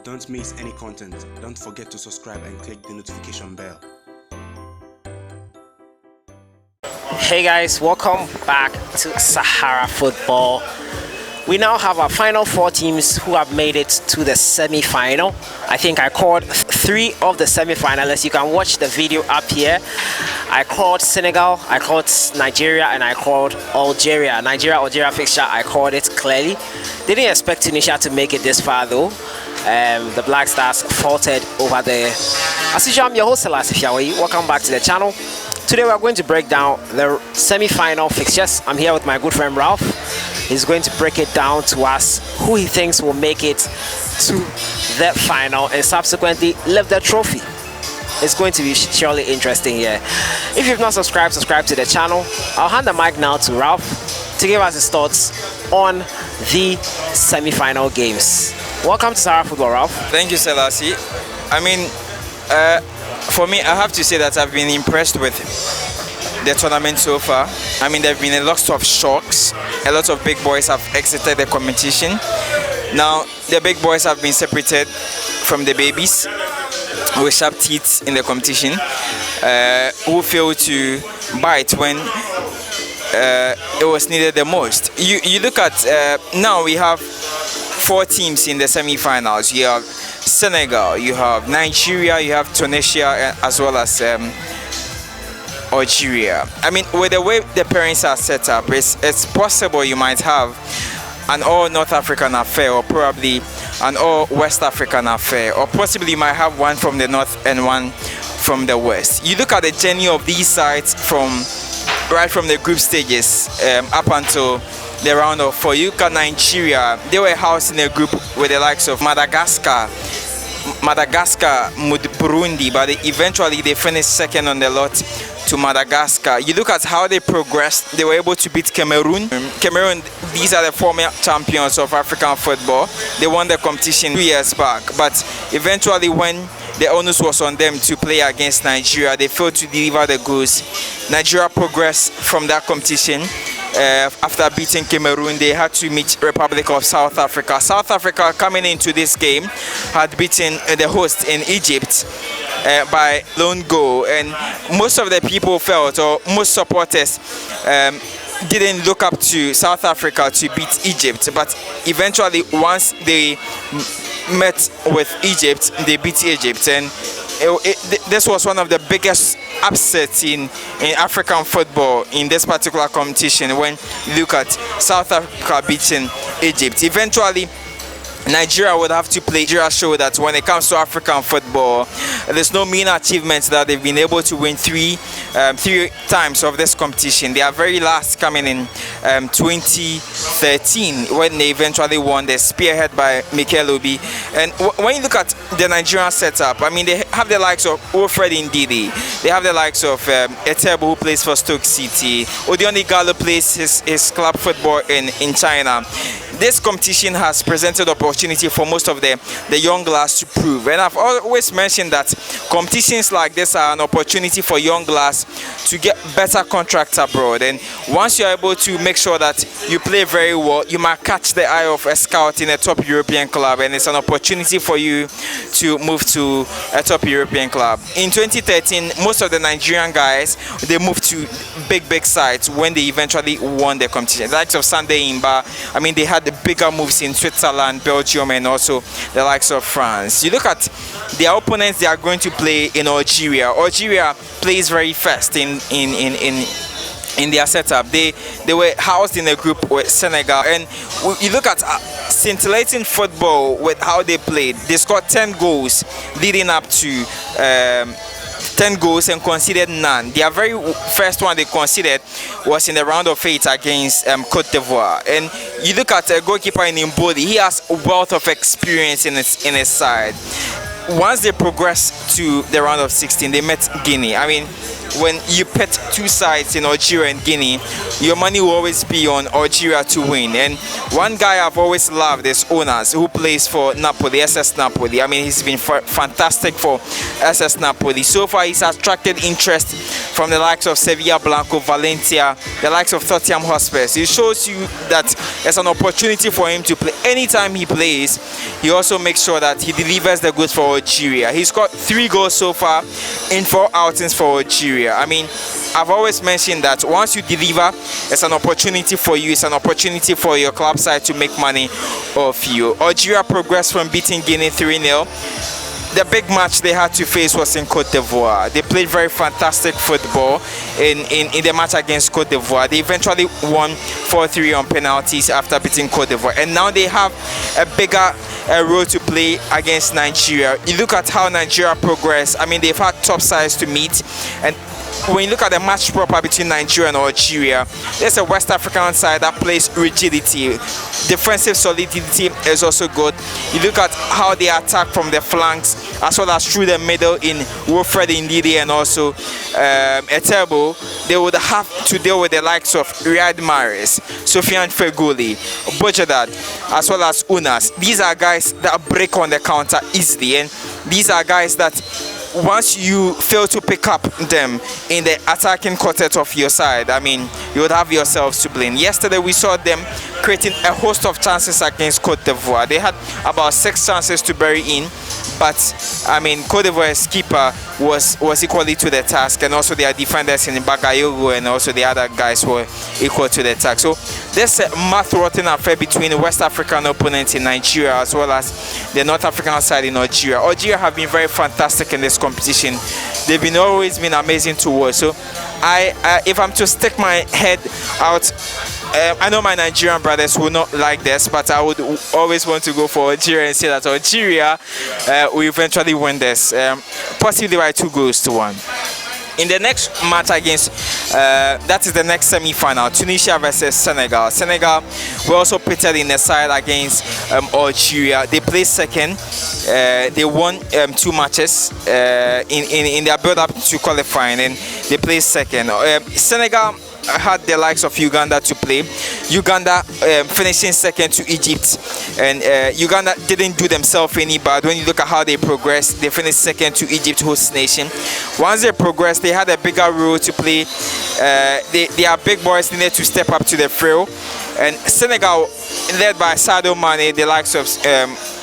Don't miss any content. Don't forget to subscribe and click the notification bell. Hey guys, welcome back to Sahara Football. We now have our final four teams who have made it to the semi-final. I think I called three of the semi-finalists. You can watch the video up here. I called Senegal, I called Nigeria, and I called Algeria. Nigeria-Algeria fixture, I called it clearly. Didn't expect Tunisia to make it this far though. The Black Stars faltered over there. As usual, I'm your host, Selassie Fiawe. Welcome back to the channel. Today we are going to break down the semi-final fixtures. I'm here with my good friend Ralph. He's going to break it down to us who he thinks will make it to that final and subsequently lift the trophy. It's going to be surely interesting here. If you've not subscribed, subscribe to the channel. I'll hand the mic now to Ralph to give us his thoughts on the semi-final games. Welcome to Sahara Football, Ralph. Thank you, Selassie. I mean, for me, I have to say that I've been impressed with the tournament so far. I mean, there have been a lot of shocks. A lot of big boys have exited the competition. Now, the big boys have been separated from the babies with sharp teeth in the competition, who failed to bite when it was needed the most. You look at, now we have four teams in the semi-finals. You have Senegal, you have Nigeria, you have Tunisia, as well as Algeria. I mean, with the way the pairings are set up, it's possible you might have an all North African affair, or probably an all West African affair, or possibly you might have one from the north and one from the west. You look at the journey of these sides right from the group stages up until the round of four. You look at Nigeria, they were housed in a group with the likes of Madagascar, Burundi, but eventually they finished second on the lot to Madagascar. You look at how they progressed. They were able to beat Cameroon. These are the former champions of African football. They won the competition 2 years back, but eventually when the onus was on them to play against Nigeria, they failed to deliver the goals. Nigeria progressed from that competition. After beating Cameroon, they had to meet Republic of South Africa. South Africa, coming into this game, had beaten the host in Egypt by lone goal, and most of the people felt, or most supporters didn't look up to South Africa to beat Egypt, but eventually once they met with Egypt, they beat Egypt, and this was one of the biggest upsets in African football in this particular competition, when you look at South Africa beating Egypt. Eventually Nigeria would have to play. Nigeria show that when it comes to African football, there's no mean achievements that they've been able to win three times of this competition. They are very last coming in 2013 when they eventually won, the spearhead by Mikel Obi. And when you look at the Nigerian setup, I mean, they have the likes of Wilfred Ndidi, they have the likes of Etebo, who plays for Stoke City. Odion Igalo plays his club football in China. This competition has presented opportunity for most of the young lads to prove, and I've always mentioned that competitions like this are an opportunity for young lads to get better contracts abroad, and once you're able to make sure that you play very well, you might catch the eye of a scout in a top European club, and it's an opportunity for you to move to a top European club. In 2013, most of the Nigerian guys, they moved to big sides when they eventually won the competition. The likes of Sunday Imba, I mean, they had the bigger moves in Switzerland, Belgium, and also the likes of France. You look at their opponents they are going to play in Algeria. Algeria plays very fast in their setup. They were housed in a group with Senegal, and you look at scintillating football with how they played. They scored 10 goals leading up to 10 goals and conceded none. Their very first one they conceded was in the round of 8 against Cote d'Ivoire. And you look at a goalkeeper in Mbodi, he has a wealth of experience in his side. Once they progressed to the round of 16, they met Guinea. I mean, when you pit two sides in Algeria and Guinea, your money will always be on Algeria to win. And one guy I've always loved is Onas, who plays for Napoli, SS Napoli. I mean, he's been fantastic for SS Napoli. So far, he's attracted interest from the likes of Sevilla, Blanco, Valencia, the likes of Tottenham Hotspur. It shows you that there's an opportunity for him to play. Anytime he plays, he also makes sure that he delivers the goods for Algeria. He's got 3 goals so far in 4 outings for Algeria. I mean, I've always mentioned that once you deliver, it's an opportunity for you. It's an opportunity for your club side to make money off you. Algeria progressed from beating Guinea 3-0. The big match they had to face was in Cote d'Ivoire. They played very fantastic football in the match against Cote d'Ivoire. They eventually won 4-3 on penalties after beating Cote d'Ivoire. And now they have a bigger role to play against Nigeria. You look at how Nigeria progressed. I mean, they've had top sides to meet. And when you look at the match proper between Nigeria and Algeria, there's a West African side that plays rigidity. Defensive solidity is also good. You look at how they attack from the flanks as well as through the middle in Wilfred Ndidi and also Etebo. They would have to deal with the likes of Riyad Mahrez, Sofiane Feghouli, Bojadad, as well as Unas. These are guys that break on the counter easily, and these are guys that once you fail to pick up them in the attacking quartet of your side, I mean, you would have yourselves to blame. Yesterday, we saw them creating a host of chances against Cote d'Ivoire. They had about 6 chances to bury in, but I mean, Cote d'Ivoire's keeper was equally to the task, and also their defenders in Bagayogo and also the other guys were equal to the task. So there's a mouth-watering affair between the West African opponents in Nigeria as well as the North African side in Algeria. Algeria have been very fantastic in this competition. They've always been amazing to watch. So if I'm to stick my head out, I know my Nigerian brothers will not like this, but I would always want to go for Algeria and say that Algeria will eventually win this, possibly by 2-1. In the next match against, that is the next semi-final, Tunisia versus Senegal. Senegal were also pitted in the side against Algeria. They placed second. They won 2 matches in their build-up to qualifying, and they placed second. Senegal had the likes of Uganda to play. Uganda finishing second to Egypt, and Uganda didn't do themselves any bad. When you look at how they progressed, they finished second to Egypt, host nation. Once they progressed, they had a bigger role to play. Their big boys needed to step up to the fray, and Senegal, led by Sadio Mane, the likes of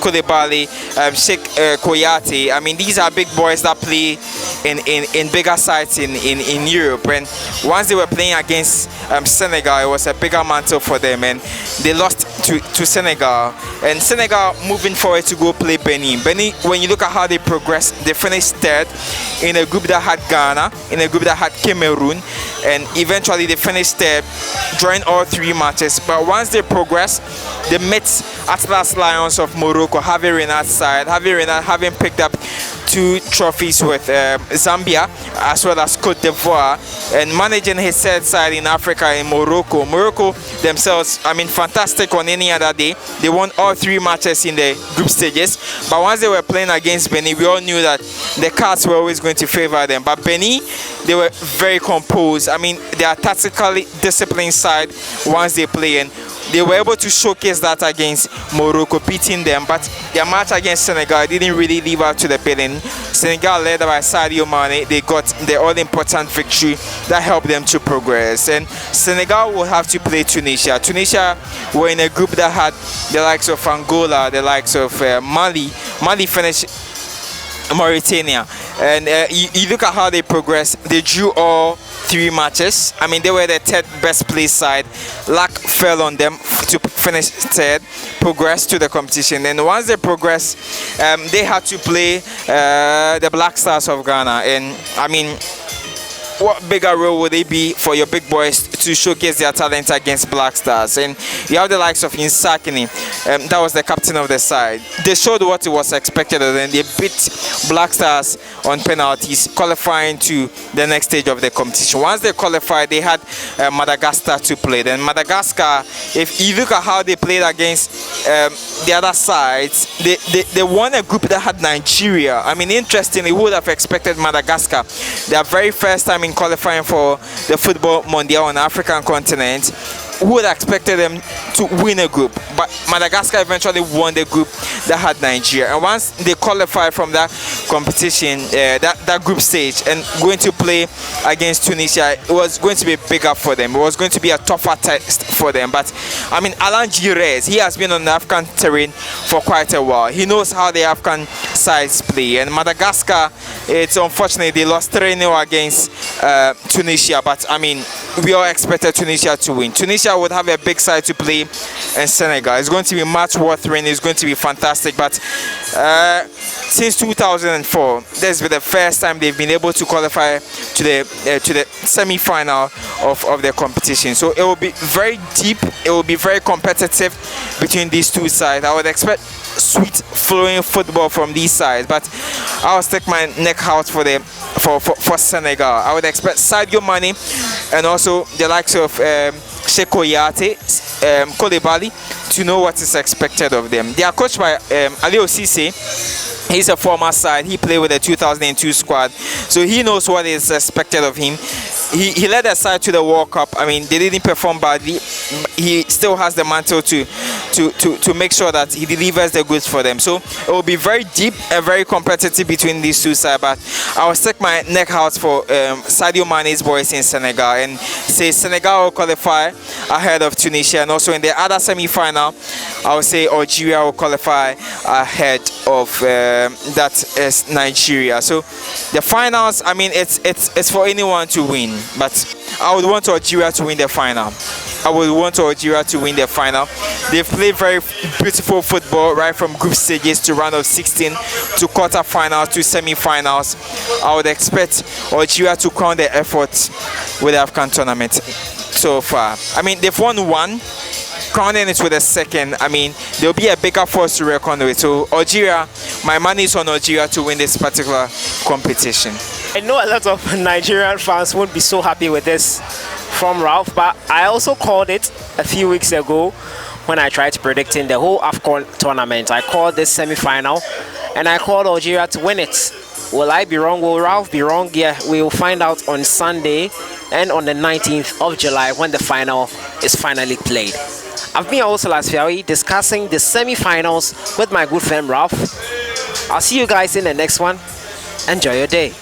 Koulibaly, Sheikh Kouyate. I mean, these are big boys that play in bigger sides in Europe. And once they were playing against Senegal, it was a bigger mantle for them, and they lost to Senegal. And Senegal moving forward to go play Benin. Benin, when you look at how they progressed, they finished third in a group that had Ghana, in a group that had Cameroon, and eventually they finished third, drawing all 3 matches. But once they progressed, they met Atlas Lions of Morocco, Hervé Renard's side. Hervé Renard having picked up 2 trophies with Zambia as well as Cote d'Ivoire, and managing his third side in Africa in Morocco. Morocco themselves, I mean, fantastic on any other day. They won all 3 matches in the group stages, but once they were playing against Benin, we all knew that the cards were always going to favor them. But Benin, they were very composed. I mean, they are tactically disciplined side once they play, and they were able to showcase that against Morocco, beating them. But their match against Senegal didn't really live up to the billing. Senegal, led by Sadio Mane, they got the all-important victory that helped them to progress. And Senegal will have to play Tunisia. Tunisia were in a group that had the likes of Angola, the likes of Mali. Mali finished Mauritania, and you look at how they progressed. They drew all 3 matches. I mean, they were the 3rd best placed side. Luck fell on them to finish 3rd, progress to the competition. And once they progressed, they had to play the Black Stars of Ghana. And I mean, what bigger role would it be for your big boys to showcase their talent against Black Stars? And you have the likes of Insakini, that was the captain of the side. They showed what it was expected of them. They beat Black Stars on penalties, qualifying to the next stage of the competition. Once they qualified, they had Madagascar to play. Then Madagascar, if you look at how they played against the other sides, they won a group that had Nigeria. I mean, interestingly, who would have expected Madagascar, their very first time in qualifying for the Football Mondial on the African continent, who would have expected them to win a group? But Madagascar eventually won the group that had Nigeria. And once they qualified from that competition, that group stage, and going to play against Tunisia, it was going to be bigger for them. It was going to be a tougher test for them. But I mean, Algeria, he has been on the Afcon terrain for quite a while. He knows how the Afcon sides play. And Madagascar, it's unfortunately they lost 3-0 against Tunisia. But I mean, we all expected Tunisia to win. Tunisia would have a big side to play in Senegal. It's going to be match worth winning. It's going to be fantastic. But since 2004, this has been the first time they've been able to qualify to the semi-final of the competition. So it will be very deep. It will be very competitive between these two sides. I would expect sweet flowing football from these sides, but I'll stick my neck out for Senegal. I would expect Sadio Mane and also the likes of Sheko Yate, Koulibaly, to know what is expected of them. They are coached by Ali Cisse. He's a former side. He played with the 2002 squad, so he knows what is expected of him. He led the side to the World Cup. I mean, they didn't perform badly. He still has the mantle to make sure that he delivers the goods for them. So it will be very deep and very competitive between these two sides. But I will stick my neck out for Sadio Mane's boys in Senegal, and say Senegal will qualify ahead of Tunisia, and also in the other semi-final, I will say Algeria will qualify ahead of that is Nigeria. So the finals, I mean, it's for anyone to win, but I would want Algeria to win the final. I would want Algeria to win the final. They've played very beautiful football right from group stages to round of 16 to quarter-finals to semi-finals. I would expect Algeria to crown their efforts with the Afcon tournament so far. I mean, they've won one. Crowning it with a second, I mean, there'll be a bigger force to reckon with. So Algeria, my money is on Algeria to win this particular competition. I know a lot of Nigerian fans won't be so happy with this from Ralph, but I also called it a few weeks ago when I tried to predict in the whole Afcon tournament. I called this semi-final and I called Algeria to win it. Will I be wrong? Will Ralph be wrong? Yeah, we will find out on Sunday and on the 19th of July when the final is finally played. I've been also Lasfiawi discussing the semi-finals with my good friend Ralph. I'll see you guys in the next one. Enjoy your day.